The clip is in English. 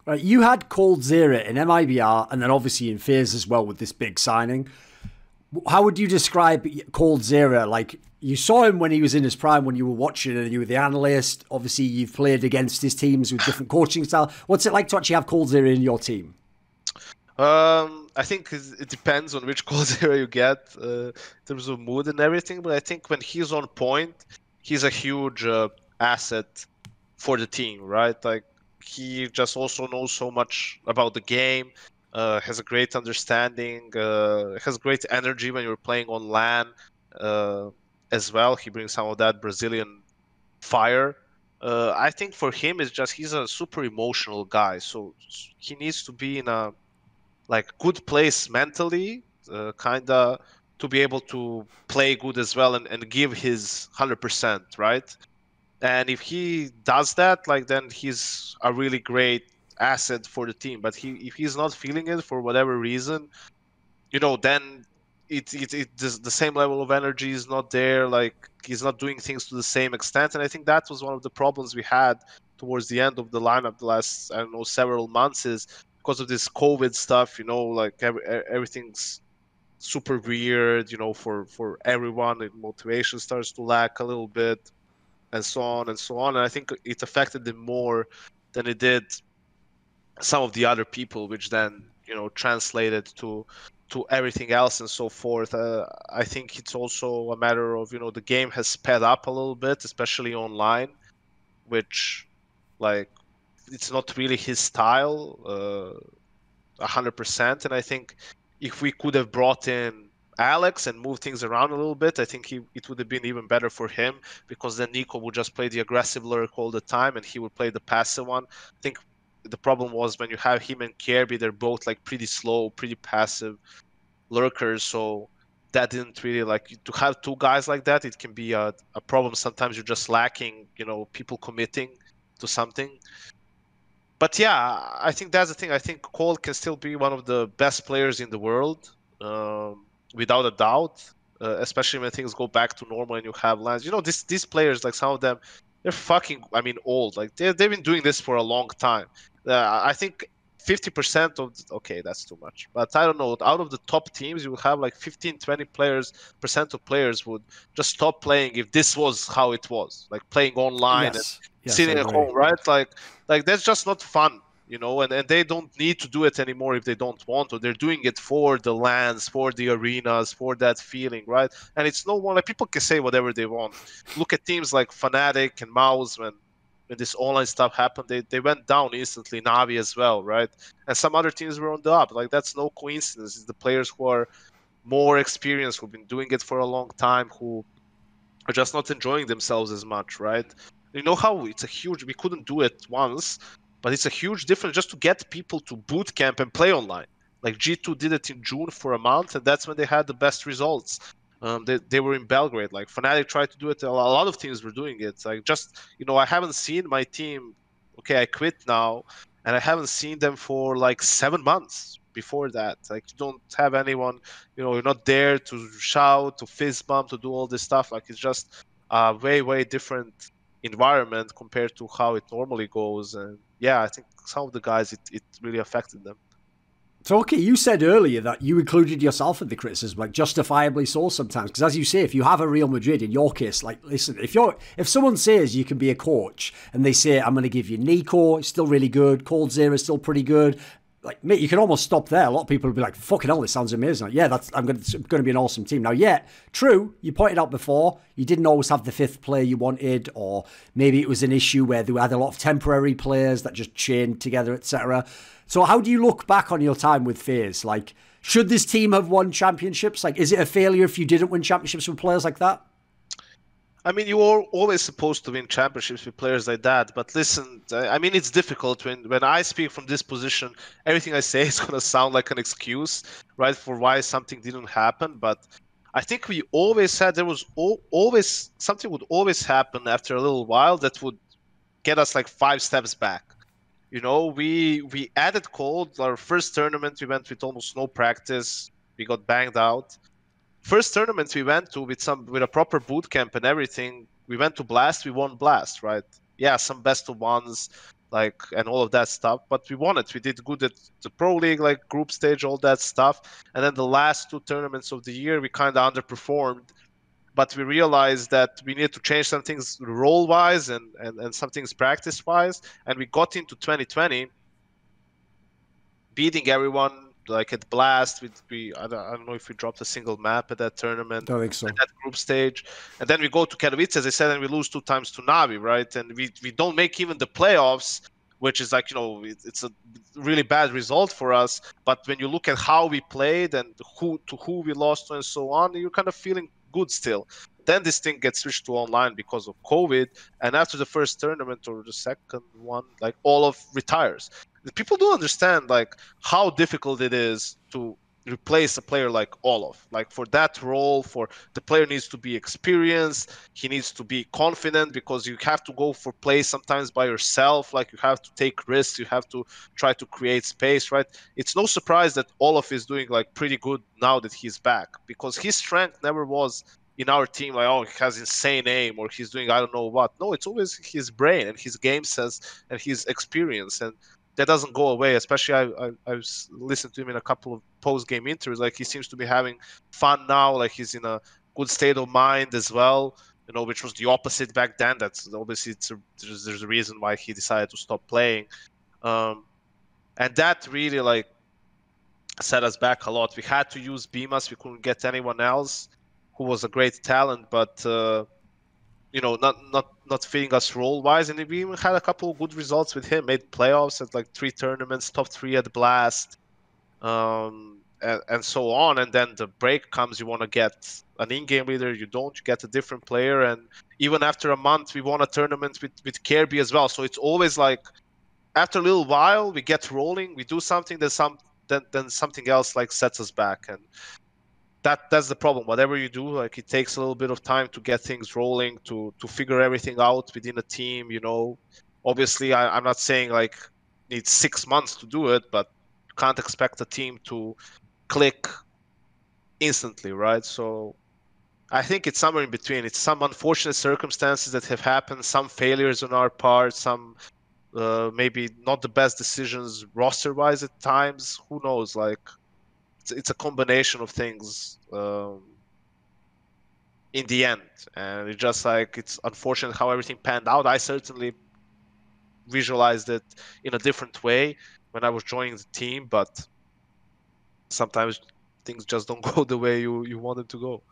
Right, you had coldzera in MIBR and then obviously in FaZe as well with this big signing. How would you describe coldzera? Like, you saw him when he was in his prime, when you were watching and you were the analyst. Obviously, you've played against his teams with different coaching style. What's it like to actually have coldzera in your team? I think it depends on which coldzera you get in terms of mood and everything. But I think when he's on point, he's a huge asset for the team, right? Like, he just also knows so much about the game, has a great understanding, has great energy when you're playing on LAN as well. He brings some of that Brazilian fire. I think for him, it's just he's a super emotional guy, so he needs to be in a good place mentally, kinda to be able to play good as well and give his 100%, right? And if he does that, then he's a really great asset for the team. But if he's not feeling it for whatever reason, then the same level of energy is not there. Like, he's not doing things to the same extent. And I think that was one of the problems we had towards the end of the lineup the last, I don't know, several months, is because of this COVID stuff. Like everything's super weird. For everyone, and motivation starts to lack a little bit, and so on and so on. And I think it affected them more than it did some of the other people, which then translated to everything else and so forth. I think it's also a matter of the game has sped up a little bit, especially online, which it's not really his style 100%. And I think if we could have brought in Alex and moved things around a little bit, I think it would have been even better for him, because then Nico would just play the aggressive lurk all the time and he would play the passive one. I think the problem was when you have him and Kirby, they're both pretty slow, pretty passive lurkers, so that didn't really to have two guys like that. It can be a problem. Sometimes you're just lacking people committing to something. But yeah, I think that's the thing. I think Cole can still be one of the best players in the world, without a doubt, especially when things go back to normal and you have lands. These players, some of them, they're fucking, old. They've been doing this for a long time. I think 50% of, okay, that's too much, but I don't know, out of the top teams, you will have 15, 20% of players would just stop playing if this was how it was, playing online and sitting at home, right? Like that's just not fun, and they don't need to do it anymore if they don't want to. They're doing it for the lands, for the arenas, for that feeling, right? And it's no more people can say whatever they want. Look at teams like Fnatic and Mouse. When this online stuff happened, they went down instantly. Navi as well, right? And some other teams were on the up. That's no coincidence. It's the players who are more experienced, who've been doing it for a long time, who are just not enjoying themselves as much, right? How it's a huge, we couldn't do it once, but it's a huge difference just to get people to boot camp and play online. G2 did it in June for a month, and that's when they had the best results. They were in Belgrade. Fnatic tried to do it. A lot of teams were doing it. I haven't seen my team. Okay, I quit now, and I haven't seen them for 7 months before that. You don't have anyone. You're not there to shout, to fist bump, to do all this stuff. It's just a way different environment compared to how it normally goes. And yeah, I think some of the guys, it really affected them. So, okay, you said earlier that you included yourself in the criticism, justifiably so sometimes. Because as you say, if you have a Real Madrid, in your case, listen, if someone says you can be a coach and they say, I'm going to give you Nico, it's still really good, coldzera is still pretty good, mate, you can almost stop there. A lot of people will be like, fucking hell, this sounds amazing. Yeah, I'm going to be an awesome team. Now, yeah, true, you pointed out before, you didn't always have the fifth player you wanted, or maybe it was an issue where they had a lot of temporary players that just chained together, etc. So how do you look back on your time with FaZe? Should this team have won championships? Is it a failure if you didn't win championships with players like that? You are always supposed to win championships with players like that. But listen, it's difficult when I speak from this position. Everything I say is going to sound like an excuse, right, for why something didn't happen. But I think we always said there was always something would always happen after a little while that would get us 5 steps back. We added cold. Our first tournament, we went with almost no practice. We got banged out. First tournament we went to with a proper boot camp and everything. We went to Blast. We won Blast, right? Yeah, some best of ones. like, and all of that stuff. But we won it. We did good at the Pro League, like group stage, all that stuff. And then the last 2 tournaments of the year, we kind of underperformed. But we realized that we needed to change some things role-wise and some things practice-wise. And we got into 2020 beating everyone like at Blast. I don't know if we dropped a single map at that tournament. Don't think so. At that group stage, and then we go to Katowice, as I said, and we lose 2 times to Navi, right? And we don't make even the playoffs, which is like, it's a really bad result for us. But when you look at how we played and who we lost to and so on, you're kind of feeling good still. Then this thing gets switched to online because of COVID, and after the first tournament or the second one, like Olaf retires. People don't understand like how difficult it is to replace a player like Olaf. Like for that role, for the player needs to be experienced, he needs to be confident, because you have to go for plays sometimes by yourself. Like you have to take risks, you have to try to create space, right? It's no surprise that Olaf is doing like pretty good now that he's back, because his strength never was in our team like, oh, he has insane aim or he's doing I don't know what. No, it's always his brain and his game sense and his experience, and that doesn't go away. Especially I've listened to him in a couple of post-game interviews. Like he seems to be having fun now. Like he's in a good state of mind as well. Which was the opposite back then. That's obviously there's a reason why he decided to stop playing, and that really like set us back a lot. We had to use Beamas. We couldn't get anyone else who was a great talent, but not fitting us role-wise. And we even had a couple of good results with him. Made playoffs at like 3 tournaments, top 3 at Blast, and so on. And then the break comes. You want to get an in-game leader. You don't. You get a different player. And even after a month, we won a tournament with Kirby as well. So it's always like after a little while, we get rolling. We do something. Then something else like sets us back. And that's the problem. Whatever you do, like it takes a little bit of time to get things rolling, to figure everything out within a team. Obviously, I'm not saying like need 6 months to do it, but you can't expect a team to click instantly, right? So I think it's somewhere in between. It's some unfortunate circumstances that have happened, some failures on our part, some maybe not the best decisions roster-wise at times. Who knows? Like it's a combination of things in the end, and it's just like it's unfortunate how everything panned out. I certainly visualized it in a different way when I was joining the team, but sometimes things just don't go the way you want them to go.